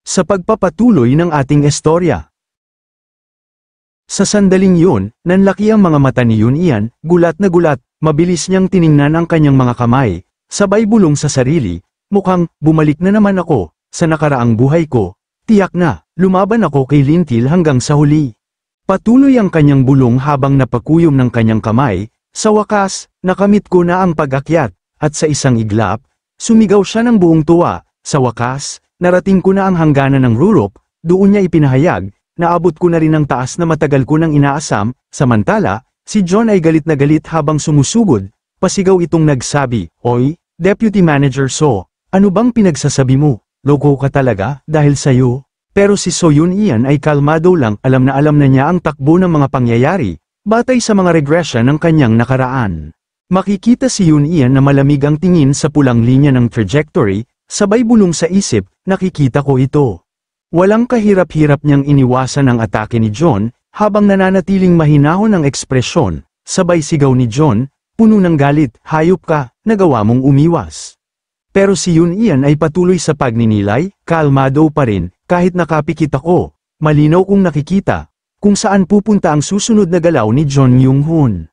sa pagpapatuloy ng ating istorya. Sa sandaling yun, nanlaki ang mga mata ni Yun Ian, gulat na gulat, mabilis niyang tiningnan ang kanyang mga kamay, sabay bulong sa sarili, mukhang, bumalik na naman ako, sa nakaraang buhay ko, tiyak na, lumaban ako kay Lintil hanggang sa huli. Patuloy ang kanyang bulong habang napakuyom ng kanyang kamay, sa wakas, nakamit ko na ang pag-akyat, at sa isang iglap, sumigaw siya ng buong tuwa, sa wakas, narating ko na ang hangganan ng rurok, doon niya ipinahayag, naabot ko na rin ang taas na matagal ko nang inaasam, samantala, si John ay galit na galit habang sumusugod, pasigaw itong nagsabi, "Oy, Deputy Manager So, ano bang pinagsasabi mo? Loko ka talaga, dahil sa'yo." Pero si So Yun Ian ay kalmado lang, alam na niya ang takbo ng mga pangyayari, batay sa mga regression ng kanyang nakaraan. Makikita si Yun Ian na malamig ang tingin sa pulang linya ng trajectory, sabay bulong sa isip, nakikita ko ito. Walang kahirap-hirap niyang iniwasan ang atake ni John, habang nananatiling mahinahon ang ekspresyon, sabay sigaw ni John, puno ng galit, hayop ka, nagawa mong umiwas. Pero si Yun Ian ay patuloy sa pagninilay, kalmado pa rin, kahit nakapikit ako, malinaw kong nakikita, kung saan pupunta ang susunod na galaw ni John Young-hoon.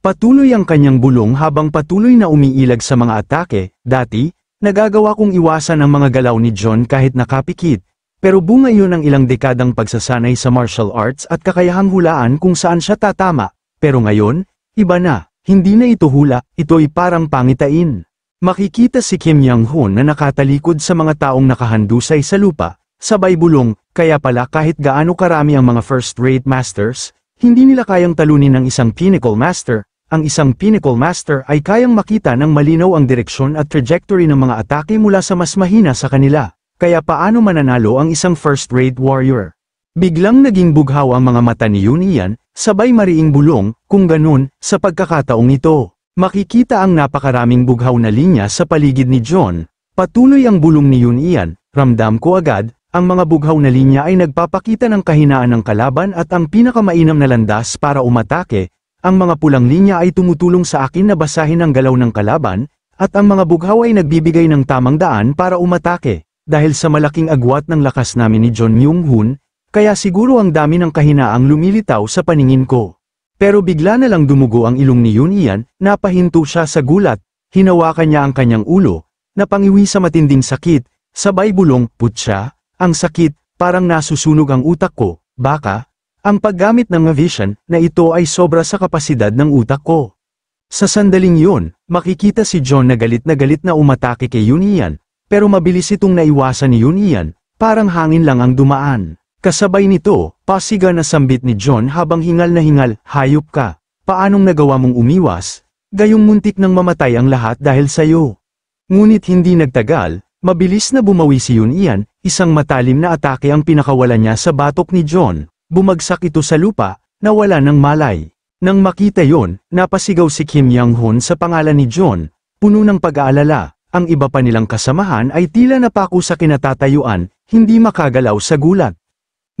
Patuloy ang kanyang bulong habang patuloy na umiilag sa mga atake, dati, nagagawa kong iwasan ang mga galaw ni John kahit nakapikit, pero bunga iyon ng ilang dekadang pagsasanay sa martial arts at kakayahang hulaan kung saan siya tatama, pero ngayon, iba na, hindi na ito hula, ito'y parang pangitain. Makikita si Kim Young-hoon na nakatalikod sa mga taong nakahandusay sa lupa, sabay bulong, kaya pala kahit gaano karami ang mga first-rate masters, hindi nila kayang talunin ng isang pinnacle master, ang isang pinnacle master ay kayang makita ng malinaw ang direksyon at trajectory ng mga atake mula sa mas mahina sa kanila. Kaya paano mananalo ang isang first-rate warrior? Biglang naging bughaw ang mga mata ni Yun Ian, sabay mariing bulong, kung ganun, sa pagkakataong ito. Makikita ang napakaraming bughaw na linya sa paligid ni John. Patuloy ang bulong ni Yun Ian, ramdam ko agad, ang mga bughaw na linya ay nagpapakita ng kahinaan ng kalaban at ang pinakamainam na landas para umatake. Ang mga pulang linya ay tumutulong sa akin na basahin ang galaw ng kalaban, at ang mga bughaw ay nagbibigay ng tamang daan para umatake. Dahil sa malaking agwat ng lakas namin ni John Young-hoon, kaya siguro ang dami ng kahinaang lumilitaw sa paningin ko. Pero bigla na lang dumugo ang ilong ni Yun Ian, napahinto siya sa gulat, hinawakan niya ang kanyang ulo, napangiwi sa matinding sakit, sabay bulong, putya, ang sakit, parang nasusunog ang utak ko, baka, ang paggamit ng vision na ito ay sobra sa kapasidad ng utak ko. Sa sandaling yun, makikita si John na galit na umatake kay Yun Ian. Pero mabilis itong naiwasan ni Yun Ian, parang hangin lang ang dumaan. Kasabay nito, pasiga na sambit ni John habang hingal na hingal, hayop ka. Paanong nagawa mong umiwas? Gayong muntik nang mamatay ang lahat dahil sa'yo. Ngunit hindi nagtagal, mabilis na bumawi si Yun Ian, isang matalim na atake ang pinakawalan niya sa batok ni John. Bumagsak ito sa lupa, nawala ng malay. Nang makita yon, napasigaw si Kim Young-hoon sa pangalan ni John, puno ng pag-aalala. Ang iba pa nilang kasamahan ay tila napako sa kinatatayuan, hindi makagalaw sa gulat.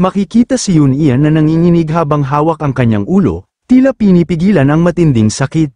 Makikita si Yun Ian na nanginginig habang hawak ang kanyang ulo, tila pinipigilan ang matinding sakit.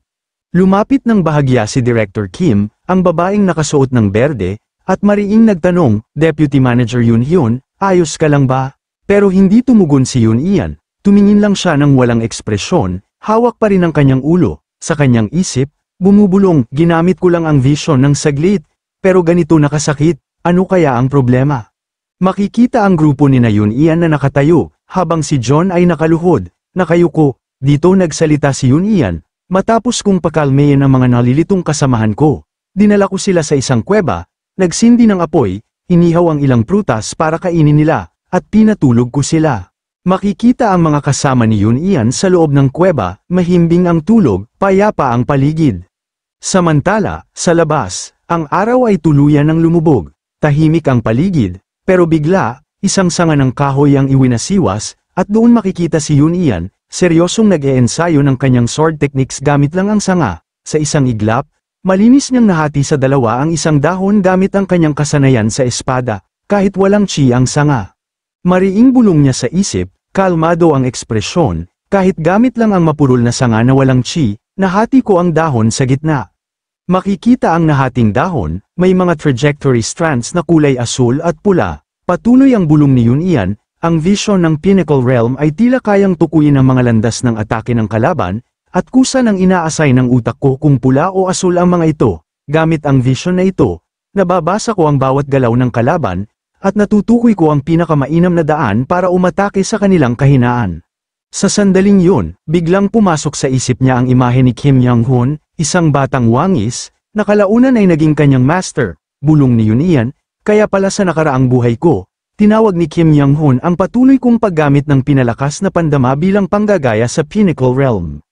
Lumapit ng bahagya si Director Kim, ang babaeng nakasuot ng berde, at mariing nagtanong, Deputy Manager Yun Hyun, ayos ka lang ba? Pero hindi tumugon si Yun Ian, tumingin lang siya ng walang ekspresyon, hawak pa rin ang kanyang ulo, sa kanyang isip, bumubulong, ginamit ko lang ang vision ng saglit, pero ganito nakasakit, ano kaya ang problema? Makikita ang grupo ni Yun Ian na nakatayo, habang si John ay nakaluhod, nakayuko, dito nagsalita si Yun Ian, matapos kong pakalmeyin ang mga nalilitong kasamahan ko. Dinala ko sila sa isang kuweba, nagsindi ng apoy, inihaw ang ilang prutas para kainin nila, at pinatulog ko sila. Makikita ang mga kasama ni Yun Ian sa loob ng kuweba, mahimbing ang tulog, payapa ang paligid. Samantala, sa labas, ang araw ay tuluyan ng lumubog, tahimik ang paligid, pero bigla, isang sanga ng kahoy ang iwinasiwas, at doon makikita si Yun Ian, seryosong nag-e-ensayo ng kanyang sword techniques gamit lang ang sanga. Sa isang iglap, malinis niyang nahati sa dalawa ang isang dahon gamit ang kanyang kasanayan sa espada, kahit walang chi ang sanga. Mariing bulong niya sa isip, kalmado ang ekspresyon, kahit gamit lang ang mapurol na sanga na walang chi, nahati ko ang dahon sa gitna. Makikita ang nahating dahon, may mga trajectory strands na kulay asul at pula, Patuloy ang bulong ni Yun Ian, ang vision ng Pinnacle Realm ay tila kayang tukuyin ang mga landas ng atake ng kalaban, at kusa ng inaasay ng utak ko kung pula o asul ang mga ito. Gamit ang vision na ito, nababasa ko ang bawat galaw ng kalaban, at natutukoy ko ang pinakamainam na daan para umatake sa kanilang kahinaan. Sa sandaling yun, biglang pumasok sa isip niya ang imahe ni Kim Young-hoon, isang batang wangis, na kalaunan ay naging kanyang master. Bulong ni Yun Ian, kaya pala sa nakaraang buhay ko, tinawag ni Kim Young-hoon ang patuloy kong paggamit ng pinalakas na pandama bilang panggagaya sa Pinnacle Realm.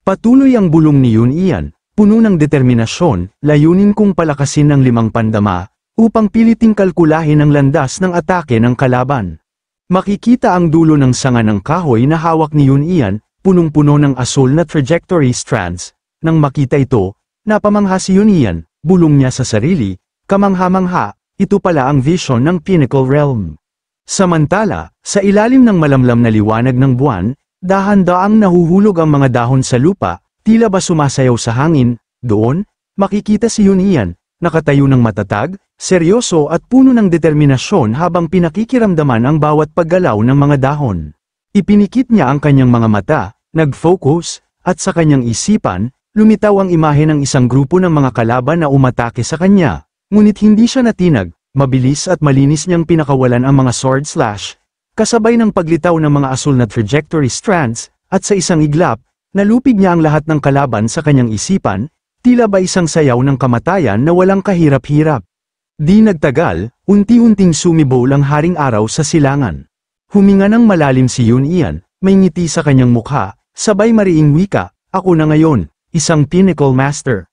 Patuloy ang bulong ni Yun Ian, puno ng determinasyon, layunin kong palakasin ng 5 pandama, upang piliting kalkulahin ang landas ng atake ng kalaban. Makikita ang dulo ng sanga ng kahoy na hawak ni Yun Ian, punong-puno ng asul na trajectory strands. Nang makita ito, napamangha si Yun Ian, bulong niya sa sarili, kamangha-mangha, ito pala ang vision ng Pinnacle Realm. Samantala, sa ilalim ng malamlam na liwanag ng buwan, dahan-daang nahuhulog ang mga dahon sa lupa, tila ba sumasayaw sa hangin. Doon, makikita si Yun Ian, nakatayo ng matatag, seryoso at puno ng determinasyon habang pinakikiramdaman ang bawat paggalaw ng mga dahon. Ipinikit niya ang kanyang mga mata, nag-focus, at sa kanyang isipan, lumitaw ang imahe ng isang grupo ng mga kalaban na umatake sa kanya. Ngunit hindi siya natinag, mabilis at malinis niyang pinakawalan ang mga sword slash, kasabay ng paglitaw ng mga asul na trajectory strands, at sa isang iglap, nalupig niya ang lahat ng kalaban sa kanyang isipan, tila ba isang sayaw ng kamatayan na walang kahirap-hirap. Di nagtagal, unti-unting sumibol ang haring araw sa silangan. Huminga ng malalim si Yun Ian, may ngiti sa kanyang mukha, sabay mariing wika, ako na ngayon, isang Pinnacle Master.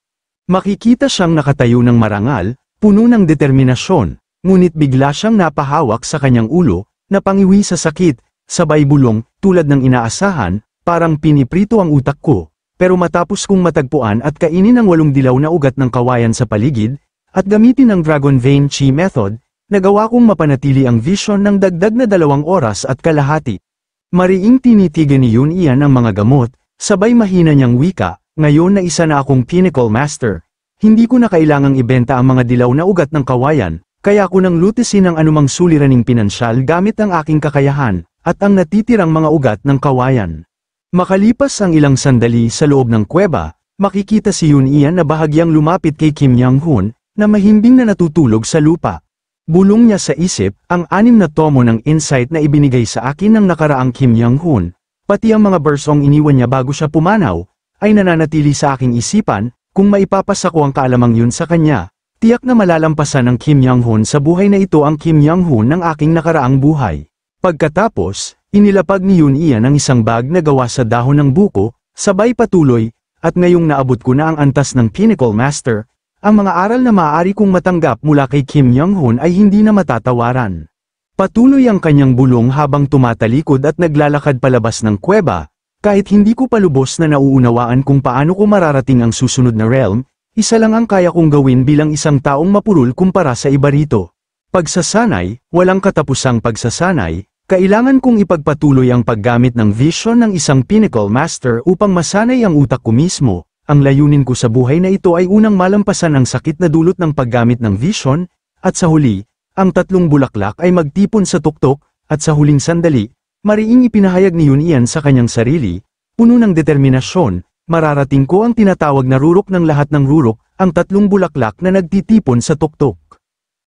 Makikita siyang nakatayo ng marangal, puno ng determinasyon, ngunit bigla siyang napahawak sa kanyang ulo, napangiwi sa sakit, sabay bulong, tulad ng inaasahan, parang piniprito ang utak ko. Pero matapos kong matagpuan at kainin ang 8 dilaw na ugat ng kawayan sa paligid, at gamitin ang Dragon Vein Chi method, nagawa kong mapanatili ang vision ng dagdag na 2 oras at kalahati. Mariing tinitigan ni Yun Ian ang mga gamot, sabay mahina niyang wika, ngayon na isa na akong Pinnacle Master. Hindi ko na kailangang ibenta ang mga dilaw na ugat ng kawayan, kaya ko nang lutisin ang anumang suliraning pinansyal gamit ang aking kakayahan, at ang natitirang mga ugat ng kawayan. Makalipas ang ilang sandali sa loob ng kuweba, makikita si Yun Ian na bahagyang lumapit kay Kim Young-hoon, na mahimbing na natutulog sa lupa. Bulong niya sa isip, ang 6 na tomo ng insight na ibinigay sa akin ng nakaraang Kim Young-hoon, pati ang mga bersong iniwan niya bago siya pumanaw, ay nananatili sa aking isipan. Kung maipapasa ko ang kaalamang yun sa kanya, tiyak na malalampasan ng Kim Young-hoon sa buhay na ito ang Kim Young-hoon ng aking nakaraang buhay. Pagkatapos, inilapag ni Yun Ian ang isang bag na gawa sa dahon ng buko, sabay patuloy, at ngayong naabot ko na ang antas ng Pinnacle Master, ang mga aral na maaari kong matanggap mula kay Kim Young-hoon ay hindi na matatawaran. Patuloy ang kanyang bulong habang tumatalikod at naglalakad palabas ng kuweba. Kahit hindi ko palubos na nauunawaan kung paano ko mararating ang susunod na realm, isa lang ang kaya kong gawin bilang isang taong mapurul kumpara sa iba rito. Pagsasanay, walang katapusang pagsasanay, kailangan kong ipagpatuloy ang paggamit ng vision ng isang Pinnacle Master upang masanay ang utak ko mismo. Ang layunin ko sa buhay na ito ay unang malampasan ang sakit na dulot ng paggamit ng vision, at sa huli, ang 3 bulaklak ay magtipon sa tuktok, at sa huling sandali, mariing ipinahayag ni Yun Ian sa kanyang sarili, puno ng determinasyon, mararating ko ang tinatawag na rurok ng lahat ng rurok, ang 3 bulaklak na nagtitipon sa tuktok.